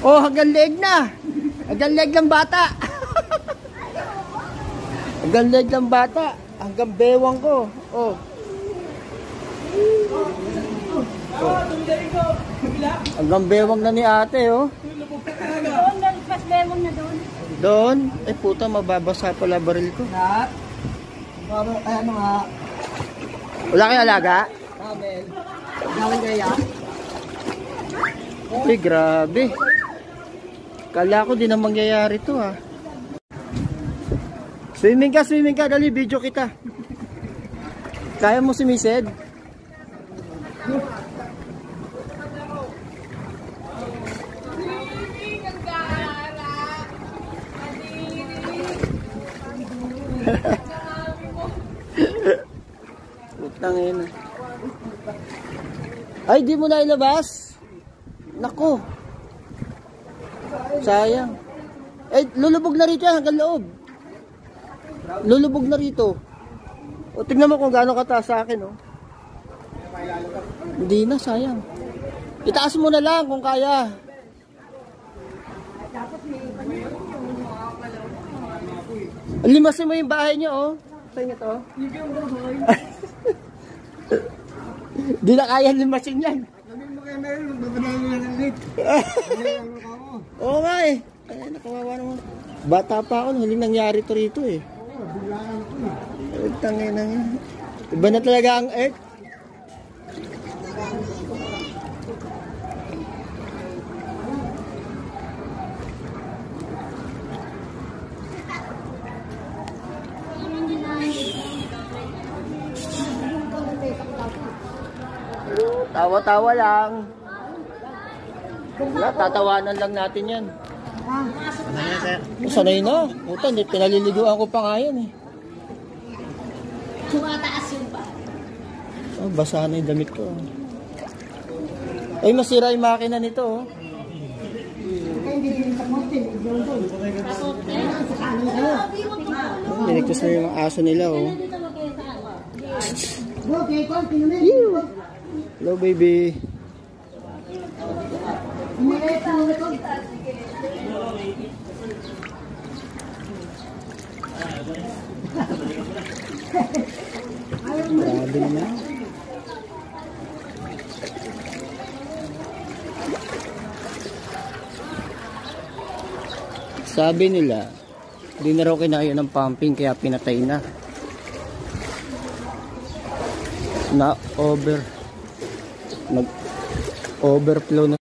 Oh, hanggang leg na. Hanggang leg ng bata. Hanggang leg ng bata. Hanggang bewang ko. Oh. Oh. Hanggang bewang na ni ate, oh. Doon, pas bewang na doon. Doon? Eh, puta, mababasa pala baril ko. Kaya mga... Wala kayong alaga? Kabel. Gawin kaya? Uy, grabe. Kala ko di na mangyayari to, ha. Swimming ka. Dali, video kita. Kaya mo sumised? Putang ina. Ay, di mo na ilabas? Nako. Sayang. Eh, lulubog na rito hanggang loob. Lulubog na rito. O, tignan mo kung gaano kataas sa akin, oh. Hindi na, sayang. Itaas mo na lang kung kaya. Limasin mo yung bahay niyo, oh. Saan ito? Di na kaya limasin yan. Oo nga eh. Ay, nakawawa naman. Bata pa ako, huling nangyari to rito eh. Tangin na nga. Iba na talaga ang earth. Tawa-tawa lang. Tatawanan lang natin yan. Sanay na. Puta, pinaliliguan ko pa nga yan eh. Tumataas yung ba? Oh, basa na yung damit ko. Ay, masira yung makina nito, oh. Niligtas na yung aso nila, oh. Hello, baby. Grabe naman. Sabi nila, di na raw kinaya ng pumping kaya pinatay na. Nag-overflow na.